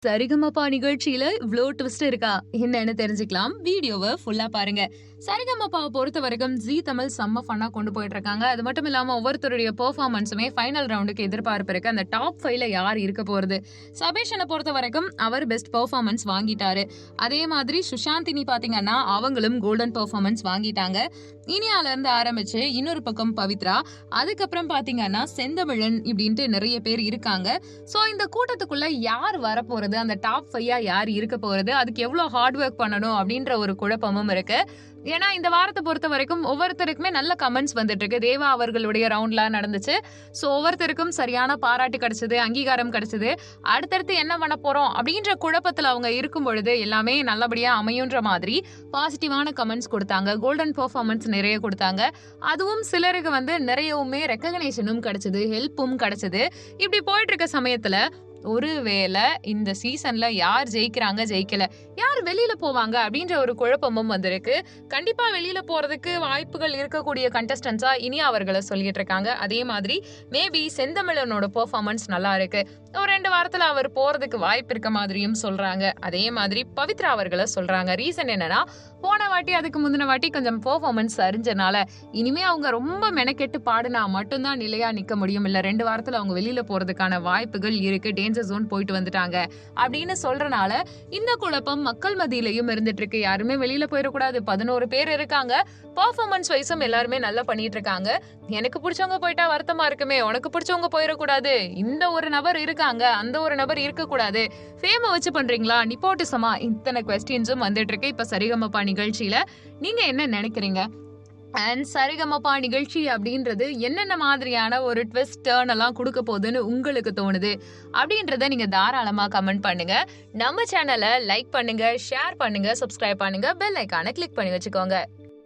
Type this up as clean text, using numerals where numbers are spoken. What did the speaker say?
சரிகமபா நிகழ்ச்சியில இவ்ளோ ட்விஸ்ட் இருக்கா என்னன்னு தெரிஞ்சுக்கலாம். வீடியோவை ஃபுல்லா பாருங்க. சரிகமபாவை பொறுத்த வரைக்கும் ஜி தமிழ் செம்ம ஃபன்னா கொண்டு போயிட்டு இருக்காங்க. அது மட்டும் இல்லாம ஒவ்வொருத்தருடைய பெர்ஃபார்மன்ஸுமே ஃபைனல் ரவுண்டுக்கு எதிர்பார்ப்பு இருக்கு. அந்த டாப் 5ல யார் இருக்க போறது? சபேஷனை பொறுத்த வரைக்கும் அவர் பெஸ்ட் பெர்ஃபார்மன்ஸ் வாங்கிட்டாரு. அதே மாதிரி சுஷாந்தினி பாத்தீங்கன்னா அவங்களும் கோல்டன் பெர்ஃபார்மன்ஸ் வாங்கிட்டாங்க. இனியால இருந்து ஆரம்பிச்சு இன்னொரு பக்கம் பவித்ரா, அதுக்கப்புறம் பாத்தீங்கன்னா செந்தமிழன் இப்படின்ட்டு நிறைய பேர் இருக்காங்க. சோ இந்த கூட்டத்துக்குள்ள யார் வரப்போறது, அந்த டாப் 5 யார் இருக்க போறது, அதுக்கு எவ்வளவு ஹார்ட் ஒர்க் பண்ணணும் அப்படின்ற ஒரு குழப்பமும் இருக்கு. ஏன்னா இந்த வாரத்தை பொறுத்த வரைக்கும் ஒவ்வொருத்தருக்குமே நல்ல கமெண்ட்ஸ் வந்துட்டு இருக்கு. தேவா அவர்களுடைய ரவுண்ட்லாம் நடந்துச்சு. ஸோ ஒவ்வொருத்தருக்கும் சரியான பாராட்டு கிடைச்சது, அங்கீகாரம் கிடைச்சது. அடுத்தடுத்து என்ன பண்ண போறோம் அப்படின்ற குழப்பத்தில் அவங்க இருக்கும் பொழுது எல்லாமே நல்லபடியா அமையுன்ற மாதிரி பாசிட்டிவான கமெண்ட்ஸ் கொடுத்தாங்க. கோல்டன் பெர்ஃபார்மன்ஸ் நிறைய கொடுத்தாங்க. அதுவும் சிலருக்கு நிறையவுமே ரெக்கக்னேஷனும் கிடைச்சது, ஹெல்ப்பும் கிடைச்சது. இப்படி போயிட்டு இருக்க சமயத்துல ஒருவேளை இந்த சீசன்ல யார் ஜெயிக்கிறாங்க, ஜெயிக்கல, யார் வெளியில போவாங்க அப்படின்ற ஒரு குழப்பமும் வந்திருக்கு. கண்டிப்பா வெளியில போறதுக்கு வாய்ப்புகள் இருக்கக்கூடிய கண்டஸ்டன்ஸா இனி அவர்களை சொல்லிட்டு இருக்காங்க. அதே மாதிரி மேபி செந்தமிழனோட பெர்ஃபார்மன்ஸ் நல்லா இருக்கு, ஒரு 2 வாரத்துல அவர் போறதுக்கு வாய்ப்பு இருக்க மாதிரியும் சொல்றாங்க. அதே மாதிரி பவித்ரா அவர்களை சொல்றாங்க. ரீசன் என்னன்னா, போன வாட்டி அதுக்கு முந்தின வாட்டி கொஞ்சம் பெர்ஃபார்மன்ஸ் அறிஞ்சனால இனிமே அவங்க ரொம்ப மெனக்கெட்டு பாடினா மட்டும்தான் நிலையா நிக்க முடியும். இல்ல 2 வாரத்துல அவங்க வெளியில போறதுக்கான வாய்ப்புகள் இருக்கு, டேஞ்சர் ஜோன் போயிட்டு வந்துட்டாங்க அப்படின்னு சொல்றனால இந்த குழப்பம் மக்கள் மத்தியிலையும் இருந்துட்டு இருக்கு. யாருமே வெளியில போயிடக்கூடாது. 11 பேர் இருக்காங்க. பெர்ஃபார்மன்ஸ் வைஸும் எல்லாருமே நல்லா பண்ணிட்டு இருக்காங்க. எனக்கு பிடிச்சவங்க போயிட்டா வருத்தமா இருக்குமே, உனக்கு பிடிச்சவங்க போயிடக்கூடாது, இந்த ஒரு நபர் இருக்காங்க, அந்த ஒரு நபர் இருக்கக்கூடாது, ஃபேமை வச்சு பண்றீங்களா, நிப்போட்டிசமா, இத்தனை குவெஸ்டின்ஸும் வந்துட்டு இருக்கு. இப்ப சரிகமபா நிகழ்ச்சியில நீங்க என்ன நினைக்கிறீங்க? அண்ட் சரிகமபா நிகழ்ச்சி அப்படின்றது என்னென்ன மாதிரியான ஒரு ட்விஸ்ட் டர்ன் எல்லாம் கொடுக்க போகுதுன்னு உங்களுக்கு தோணுது அப்படின்றத நீங்க தாராளமா கமெண்ட் பண்ணுங்க. நம்ம சேனலை லைக் பண்ணுங்க, ஷேர் பண்ணுங்க, சப்ஸ்கிரைப் பண்ணுங்க, பெல் ஐக்கானை கிளிக் பண்ணி வச்சுக்கோங்க.